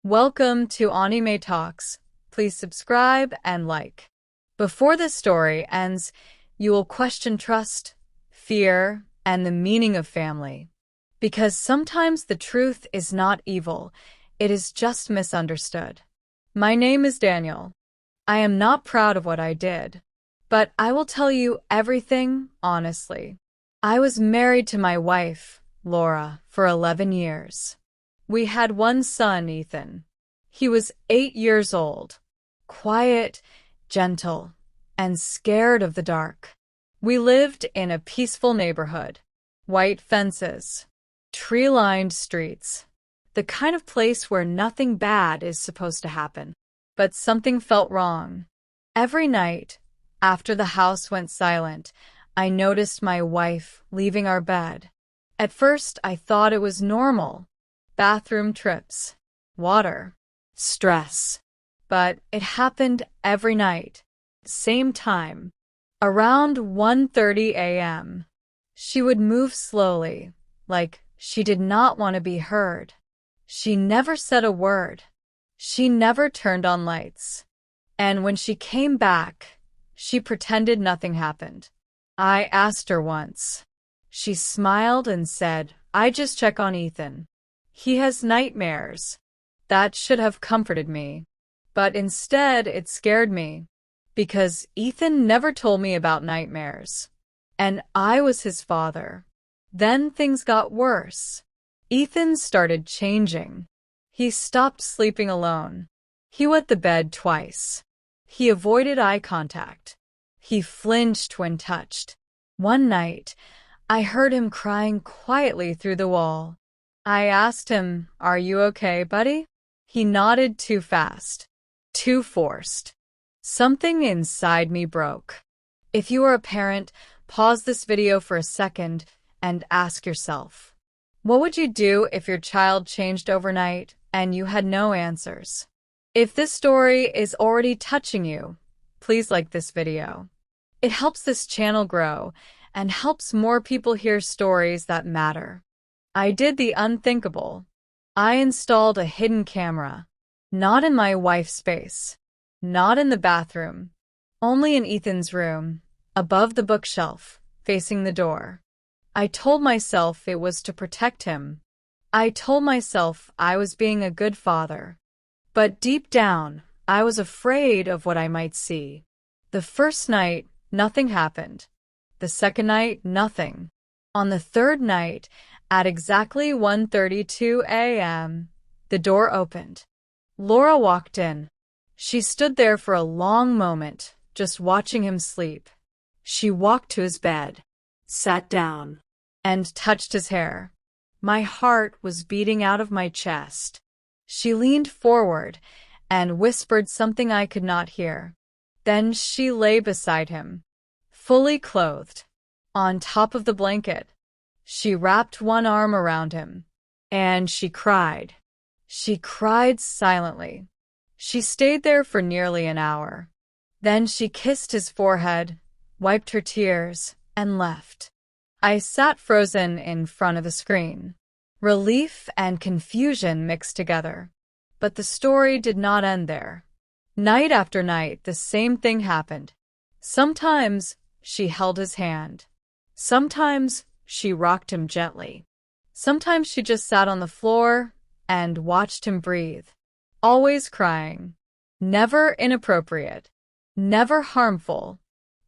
Welcome to Aunty Talks. Please subscribe and like. Before this story ends, you will question trust, fear, and the meaning of family. Because sometimes the truth is not evil, it is just misunderstood. My name is Daniel. I am not proud of what I did, but I will tell you everything honestly. I was married to my wife, Laura, for 11 years. We had one son, Ethan. He was 8 years old, quiet, gentle, and scared of the dark. We lived in a peaceful neighborhood, white fences, tree-lined streets, the kind of place where nothing bad is supposed to happen. But something felt wrong. Every night, after the house went silent, I noticed my wife leaving our bed. At first, I thought it was normal. Bathroom trips, water, stress. But it happened every night, same time. Around 1:30 a.m., she would move slowly, like she did not want to be heard. She never said a word. She never turned on lights. And when she came back, she pretended nothing happened. I asked her once. She smiled and said, "I just check on Ethan. He has nightmares." That should have comforted me. But instead, it scared me. Because Ethan never told me about nightmares. And I was his father. Then things got worse. Ethan started changing. He stopped sleeping alone. He wet the bed twice. He avoided eye contact. He flinched when touched. One night, I heard him crying quietly through the wall. I asked him, "Are you okay, buddy?" He nodded too fast, too forced. Something inside me broke. If you are a parent, pause this video for a second and ask yourself, what would you do if your child changed overnight and you had no answers? If this story is already touching you, please like this video. It helps this channel grow and helps more people hear stories that matter. I did the unthinkable. I installed a hidden camera. Not in my wife's space. Not in the bathroom. Only in Ethan's room, above the bookshelf, facing the door. I told myself it was to protect him. I told myself I was being a good father. But deep down, I was afraid of what I might see. The first night, nothing happened. The second night, nothing. On the third night, at exactly 1:32 a.m., the door opened. Laura walked in. She stood there for a long moment, just watching him sleep. She walked to his bed, sat down, and touched his hair. My heart was beating out of my chest. She leaned forward and whispered something I could not hear. Then she lay beside him, fully clothed, on top of the blanket. She wrapped one arm around him, and she cried. She cried silently. She stayed there for nearly an hour. Then she kissed his forehead, wiped her tears, and left. I sat frozen in front of the screen. Relief and confusion mixed together. But the story did not end there. Night after night, the same thing happened. Sometimes she held his hand. Sometimes she rocked him gently. Sometimes she just sat on the floor and watched him breathe. Always crying. Never inappropriate. Never harmful.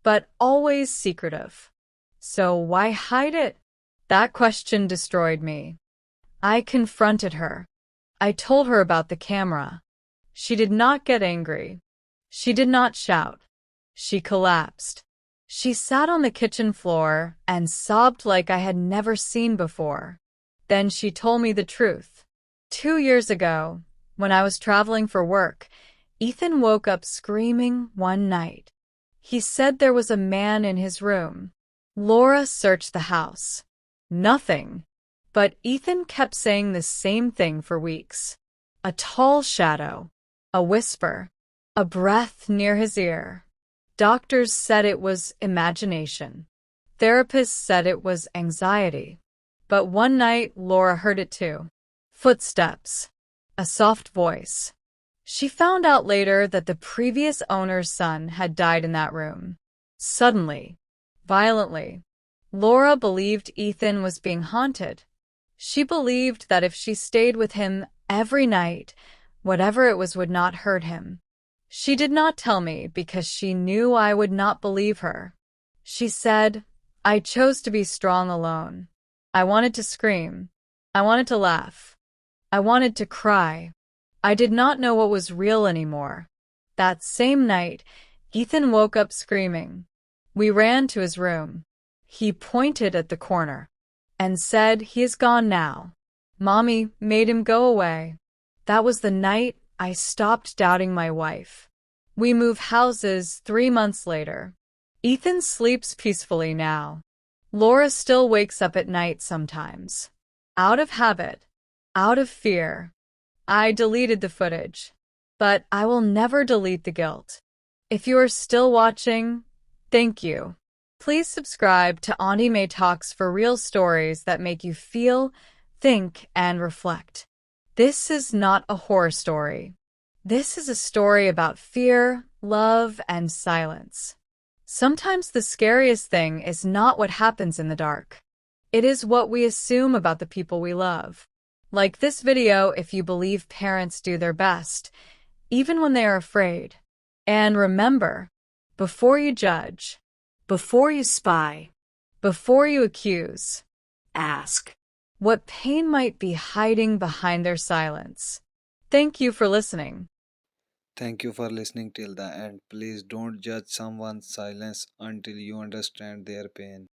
But always secretive. So why hide it? That question destroyed me. I confronted her. I told her about the camera. She did not get angry. She did not shout. She collapsed. She sat on the kitchen floor and sobbed like I had never seen before. Then she told me the truth. 2 years ago, when I was traveling for work, Ethan woke up screaming one night. He said there was a man in his room. Laura searched the house. Nothing. But Ethan kept saying the same thing for weeks. A tall shadow. A whisper. A breath near his ear. Doctors said it was imagination. Therapists said it was anxiety. But one night, Laura heard it too. Footsteps. a soft voice. She found out later that the previous owner's son had died in that room. Suddenly, violently. Laura believed Ethan was being haunted. She believed that if she stayed with him every night, whatever it was would not hurt him. She did not tell me because she knew I would not believe her. She said, I chose to be strong alone. I wanted to scream. I wanted to laugh. I wanted to cry. I did not know what was real anymore. That same night, Ethan woke up screaming. We ran to his room. He pointed at the corner and said, he is gone now. Mommy made him go away. That was the night I stopped doubting my wife. We move houses 3 months later. Ethan sleeps peacefully now. Laura still wakes up at night sometimes. Out of habit, out of fear. I deleted the footage, but I will never delete the guilt. If you are still watching, thank you. Please subscribe to Aunty May Talks for real stories that make you feel, think, and reflect. This is not a horror story. This is a story about fear, love, and silence. Sometimes the scariest thing is not what happens in the dark. It is what we assume about the people we love. Like this video if you believe parents do their best, even when they are afraid. And remember, before you judge, before you spy, before you accuse, ask what pain might be hiding behind their silence. Thank you for listening. Thank you for listening till the end. Please don't judge someone's silence until you understand their pain.